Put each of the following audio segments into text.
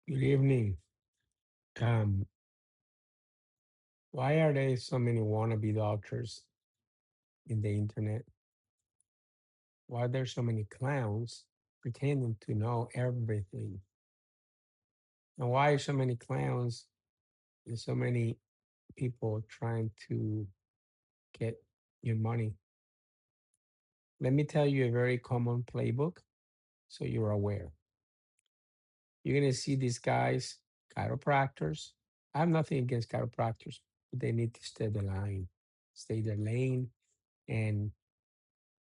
Good evening. Um, why are there so many wannabe doctors in the internet? Why are there so many clowns pretending to know everything? And why are so many clowns and so many people trying to get your money? Let me tell you a very common playbook so you're aware. You're going to see these guys, chiropractors. I have nothing against chiropractors, but they need to stay the line, stay their lane, and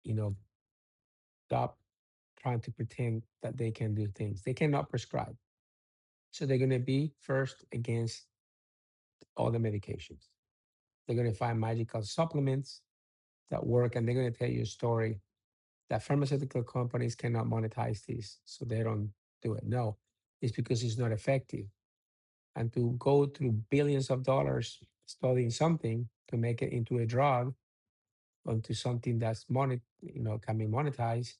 you know stop trying to pretend that they can do things. They cannot prescribe. So they're going to be first against all the medications. They're going to find magical supplements that work, and they're going to tell you a story that pharmaceutical companies cannot monetize this, so they don't do it. No, it's because it's not effective. And to go through billions of dollars studying something to make it into a drug, onto something that's can be monetized,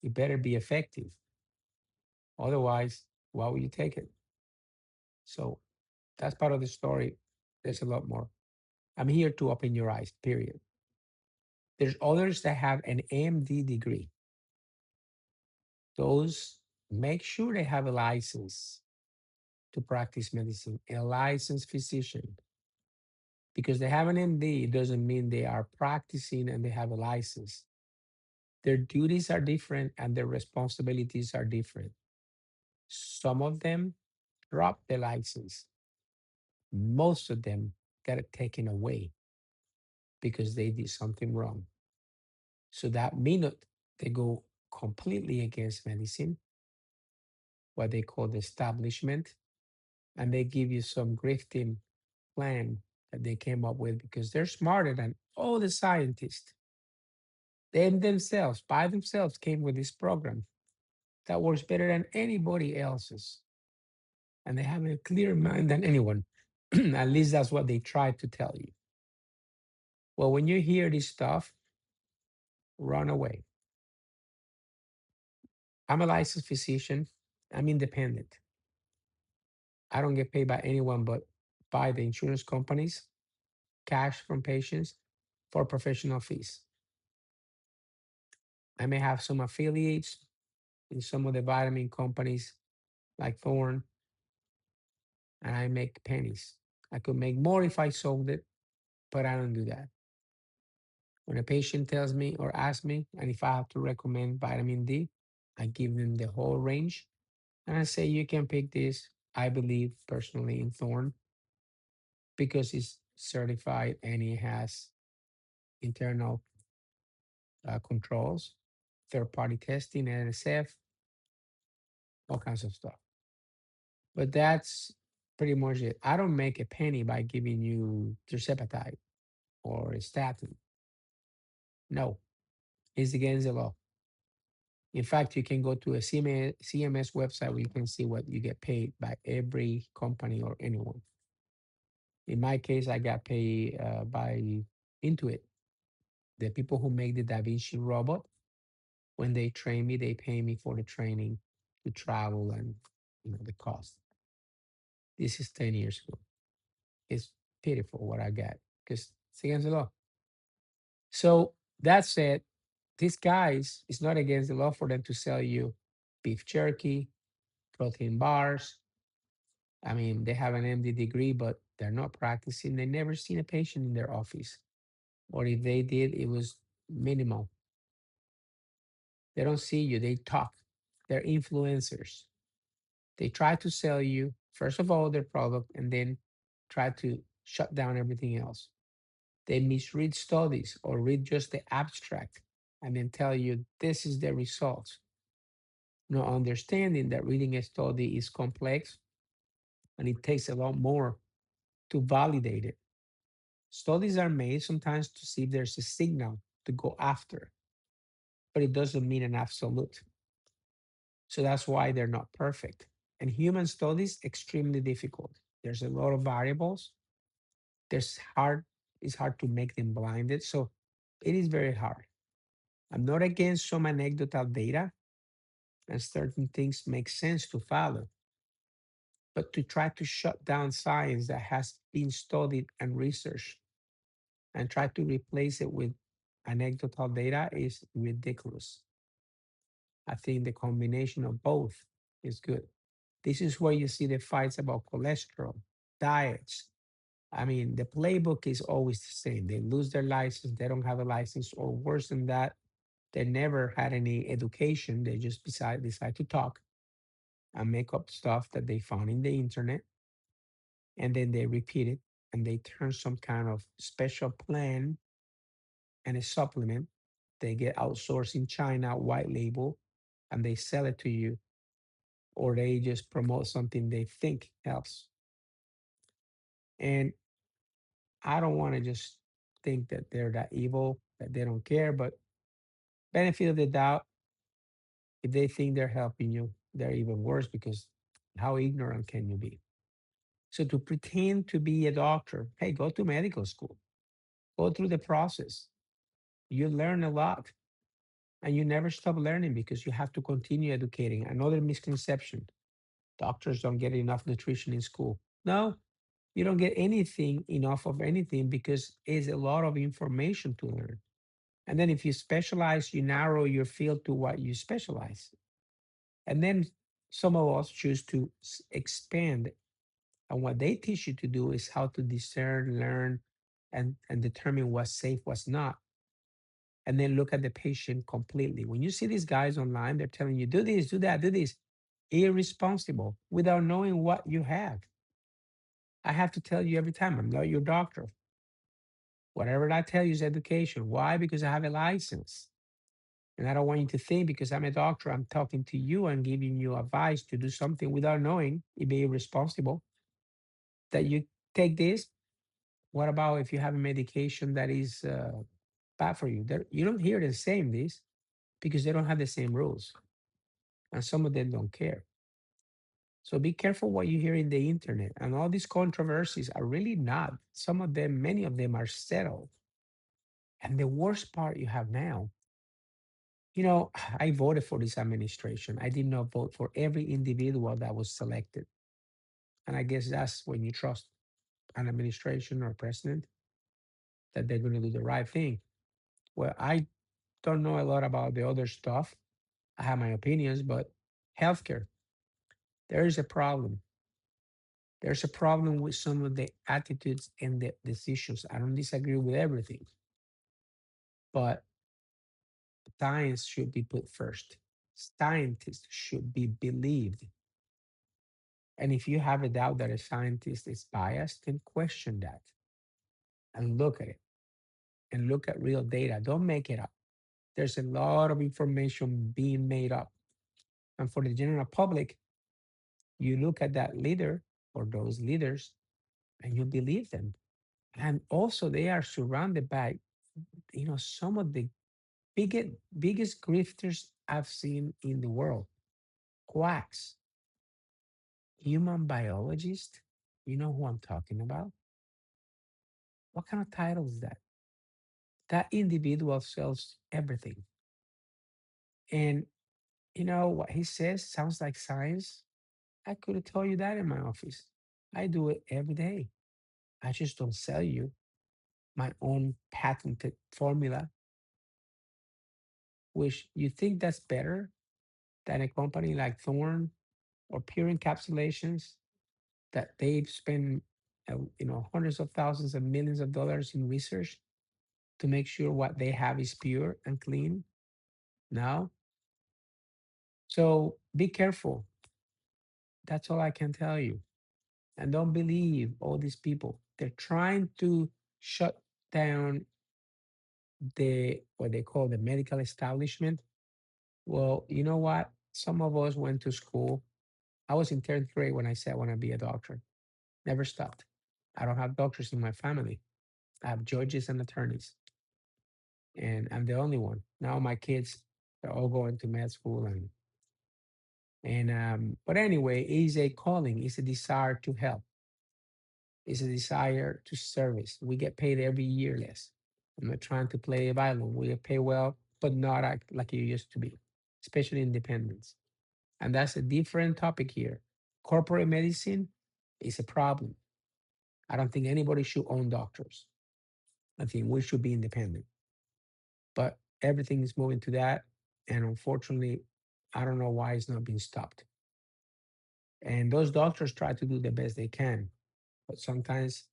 it better be effective. Otherwise, why would you take it? So that's part of the story. There's a lot more. I'm here to open your eyes, period. There's others that have an AMD degree. Those make sure they have a license to practice medicine, a licensed physician. Because they have an MD, it doesn't mean they are practicing and they have a license. Their duties are different and their responsibilities are different. Some of them drop the license. Most of them got it taken away because they did something wrong. So that minute they go completely against medicine, what they call the establishment, and they give you some grifting plan that they came up with because they're smarter than all the scientists. They themselves, by themselves, came with this program that works better than anybody else's. And they have a clearer mind than anyone. At least that's what they try to tell you. Well, when you hear this stuff, run away. I'm a licensed physician. I'm independent. I don't get paid by anyone but by the insurance companies, cash from patients for professional fees. I may have some affiliates in some of the vitamin companies like Thorne, and I make pennies. I could make more if I sold it, but I don't do that. When a patient tells me or asks me, and if I have to recommend vitamin D, I give them the whole range. And I say, you can pick this. I believe personally in Thorne because it's certified and it has internal controls, third party testing, NSF, all kinds of stuff. But that's pretty much it. I don't make a penny by giving you tirzepatide or a statin. No, it's against the law. In fact, you can go to a CMS website where you can see what you get paid by every company or anyone. In my case, I got paid by Intuit, the people who make the Da Vinci robot. When they train me, they pay me for the training, to travel, and the cost. This is 10 years ago. It's pitiful what I got because it's against the law. So that said, these guys, it's not against the law for them to sell you beef jerky, protein bars. I mean, they have an MD degree, but they're not practicing. They never seen a patient in their office. Or if they did, it was minimal. They don't see you, they talk. They're influencers. They try to sell you, first of all, their product and then try to shut down everything else. They misread studies or read just the abstract and then tell you this is the result. Not understanding that reading a study is complex and it takes a lot more to validate it. Studies are made sometimes to see if there's a signal to go after, but it doesn't mean an absolute. So that's why they're not perfect. And human studies extremely difficult. There's a lot of variables. There's hard it's hard to make them blinded. So it is very hard. I'm not against some anecdotal data and certain things make sense to follow. But to try to shut down science that has been studied and researched and try to replace it with anecdotal data is ridiculous. I think the combination of both is good. This is where you see the fights about cholesterol, diets. I mean, the playbook is always the same. They lose their license, they don't have a license, or worse than that, they never had any education. They just decide to talk and make up stuff that they found in the internet, and then they repeat it and they turn some kind of special plan and a supplement. They get outsourced in China, white label, and they sell it to you, or they just promote something they think helps. And I don't want to just think that they're that evil, that they don't care, but benefit of the doubt, if they think they're helping you, they're even worse because how ignorant can you be? So to pretend to be a doctor, hey, go to medical school, go through the process. You learn a lot and you never stop learning because you have to continue educating. Another misconception, doctors don't get enough nutrition in school. No, you don't get anything enough of anything because it's a lot of information to learn. And then if you specialize, you narrow your field to what you specialize. And then some of us choose to expand. And what they teach you to do is how to discern, learn, and determine what's safe, what's not. And then look at the patient completely. When you see these guys online, they're telling you, do this, do that, do this. Irresponsible without knowing what you have. I have to tell you every time, I'm not your doctor. Whatever I tell you is education. Why? Because I have a license. And I don't want you to think because I'm a doctor, I'm talking to you and giving you advice to do something without knowing, it be irresponsible. That you take this. What about if you have a medication that is bad for you? You don't hear them saying this because they don't have the same rules. And some of them don't care. So be careful what you hear in the internet. And all these controversies are really not. Some of them, many of them are settled. And the worst part you have now, I voted for this administration. I did not vote for every individual that was selected. And I guess that's when you trust an administration or president that they're going to do the right thing. Well, I don't know a lot about the other stuff. I have my opinions, but healthcare, there is a problem. There's a problem with some of the attitudes and the decisions. I don't disagree with everything, but science should be put first. Scientists should be believed. And if you have a doubt that a scientist is biased, then question that and look at it and look at real data. Don't make it up. There's a lot of information being made up. And for the general public, you look at that leader or those leaders and you believe them. And also they are surrounded by, some of the biggest grifters I've seen in the world. Quacks, human biologist. You know who I'm talking about? What kind of title is that? That individual sells everything. And what he says sounds like science. I could have told you that in my office. I do it every day. I just don't sell you my own patented formula, which you think that's better than a company like Thorn or Pure Encapsulations that they've spent, hundreds of thousands and millions of dollars in research to make sure what they have is pure and clean. No. So be careful. That's all I can tell you. And don't believe all these people. They're trying to shut down the what they call the medical establishment. Well, you know what? Some of us went to school. I was in third grade when I said I want to be a doctor. Never stopped. I don't have doctors in my family. I have judges and attorneys, and I'm the only one. Now my kids are all going to med school, and but anyway, it's a calling. It's a desire to help. It's a desire to service. We get paid every year less. I'm not trying to play a violin. We get paid well, but not like it used to be, especially independence. And that's a different topic here. corporate medicine is a problem. I don't think anybody should own doctors. I think we should be independent. But everything is moving to that. And unfortunately, I don't know why it's not being stopped. And those doctors try to do the best they can, but sometimes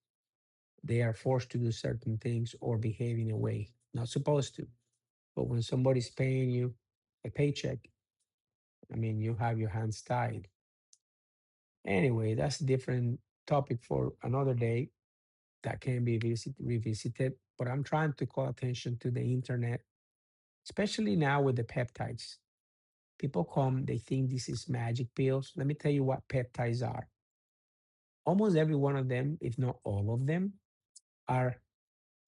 they are forced to do certain things or behave in a way not supposed to. But when somebody's paying you a paycheck, I mean, you have your hands tied. Anyway, that's a different topic for another day that can be revisited. But I'm trying to call attention to the internet, especially now with the peptides. People come, they think this is magic pills. Let me tell you what peptides are. Almost every one of them, if not all of them, are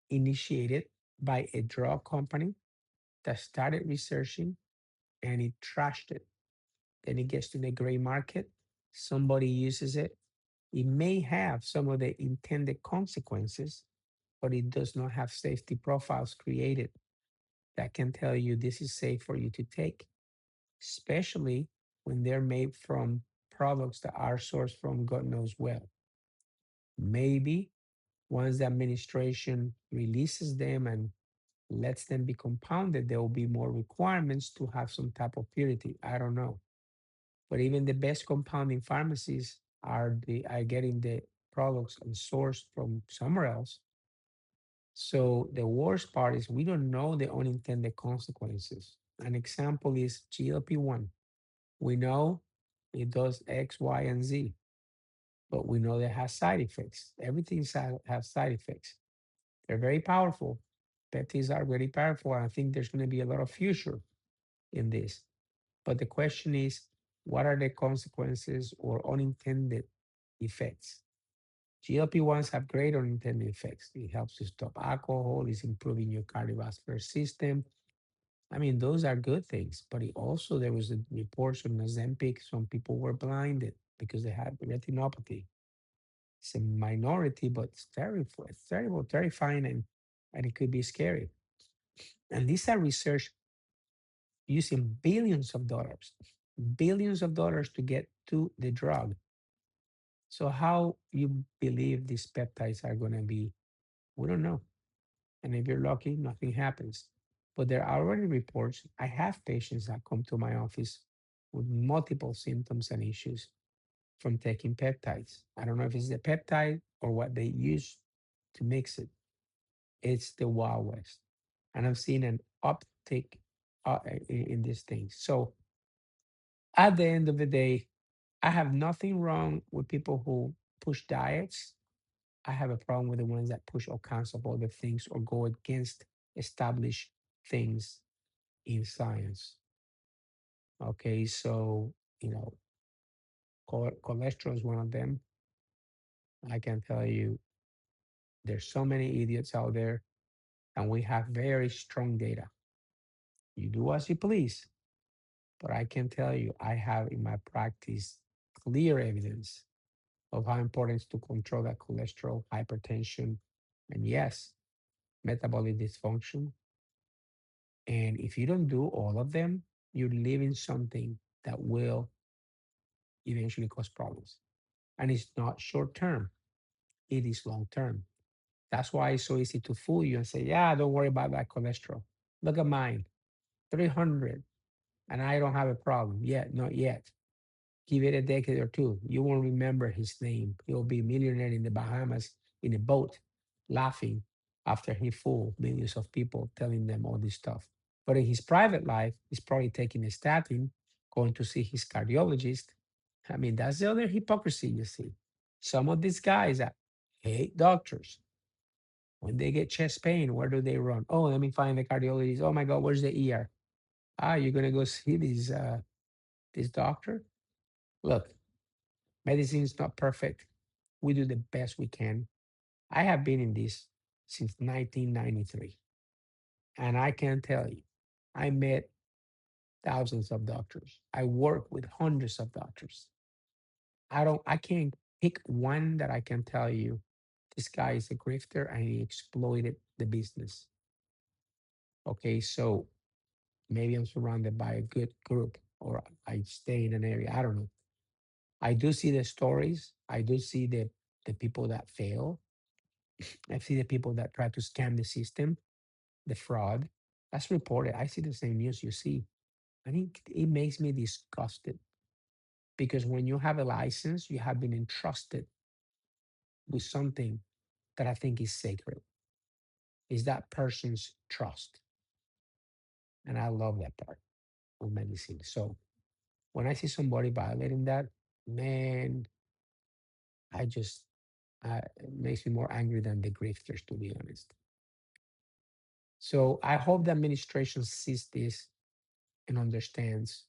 initiated by a drug company that started researching and it trashed it. Then it gets to the gray market. Somebody uses it. It may have some of the intended consequences, but it does not have safety profiles created that can tell you this is safe for you to take, especially when they're made from products that are sourced from God knows well. Maybe once the administration releases them and lets them be compounded, there will be more requirements to have some type of purity. I don't know. But even the best compounding pharmacies are getting the products and sourced from somewhere else. So the worst part is we don't know the unintended consequences. An example is GLP-1. We know it does X, Y, and Z, but we know that it has side effects. Everything has side effects. They're very powerful. Peptides are very powerful. And I think there's going to be a lot of future in this. But the question is, what are the consequences or unintended effects? GLP-1s have great unintended effects. It helps you stop alcohol, it's improving your cardiovascular system. I mean, those are good things. But it also, there was a reports on Ozempic, some people were blinded because they had retinopathy. It's a minority, but it's terrible, terrifying, and it could be scary. And these are research using billions of dollars to get to the drug. So how you believe these peptides are going to be, we don't know. And if you're lucky, nothing happens. But there are already reports. I have patients that come to my office with multiple symptoms and issues from taking peptides. I don't know if it's the peptide or what they use to mix it. It's the Wild West. And I've seen an uptick in these things. So at the end of the day, I have nothing wrong with people who push diets. I have a problem with the ones that push all kinds of other things or go against established things in science. Okay, so, you know, cholesterol is one of them. I can tell you there's so many idiots out there, and we have very strong data. You do as you please, but I can tell you, I have in my practice clear evidence of how important it is to control that cholesterol, hypertension, and yes, metabolic dysfunction. And if you don't do all of them, you're leaving something that will eventually cause problems. And it's not short term, it is long term. That's why it's so easy to fool you and say, yeah, don't worry about that cholesterol. Look at mine, 300, and I don't have a problem yet, not yet. Give it a decade or two. You won't remember his name. He'll be a millionaire in the Bahamas in a boat laughing after he fooled millions of people telling them all this stuff. But in his private life, he's probably taking a statin, going to see his cardiologist. I mean, that's the other hypocrisy you see. Some of these guys that hate doctors, when they get chest pain, where do they run? Oh, let me find the cardiologist. Oh my God, where's the ER? Ah, you're gonna go see this doctor? Look, medicine is not perfect. We do the best we can. I have been in this since 1993, and I can tell you, I met thousands of doctors. I work with hundreds of doctors. I can't pick one that I can tell you this guy is a grifter and he exploited the business. Okay, so maybe I'm surrounded by a good group or I stay in an area. I don't know. I do see the stories. I do see the people that fail. I see the people that try to scam the system, the fraud. That's reported. I see the same news you see. I think it makes me disgusted because when you have a license, you have been entrusted with something that I think is sacred, is that person's trust. And I love that part of medicine. So when I see somebody violating that, man, I just, it makes me more angry than the grifters, to be honest. So I hope the administration sees this and understands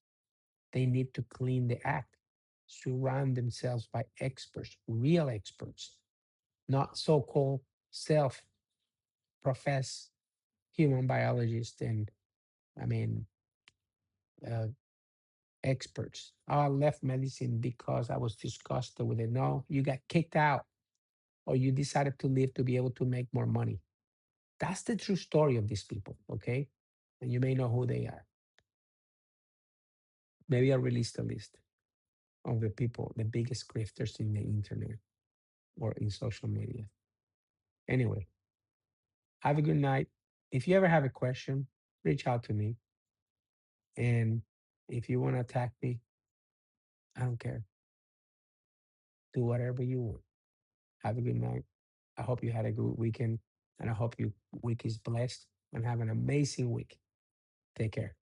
they need to clean the act, surround themselves by experts, real experts, not so called self professed human biologists and, I mean, uh, experts. Oh, I left medicine because I was disgusted with it. No, you got kicked out or you decided to leave to be able to make more money. That's the true story of these people, okay? And you may know who they are. Maybe I'll release the list of the people, the biggest grifters in the internet or in social media. Anyway, have a good night. If you ever have a question, reach out to me. And if you want to attack me, I don't care. Do whatever you want. Have a good night. I hope you had a good weekend and I hope your week is blessed and have an amazing week. Take care.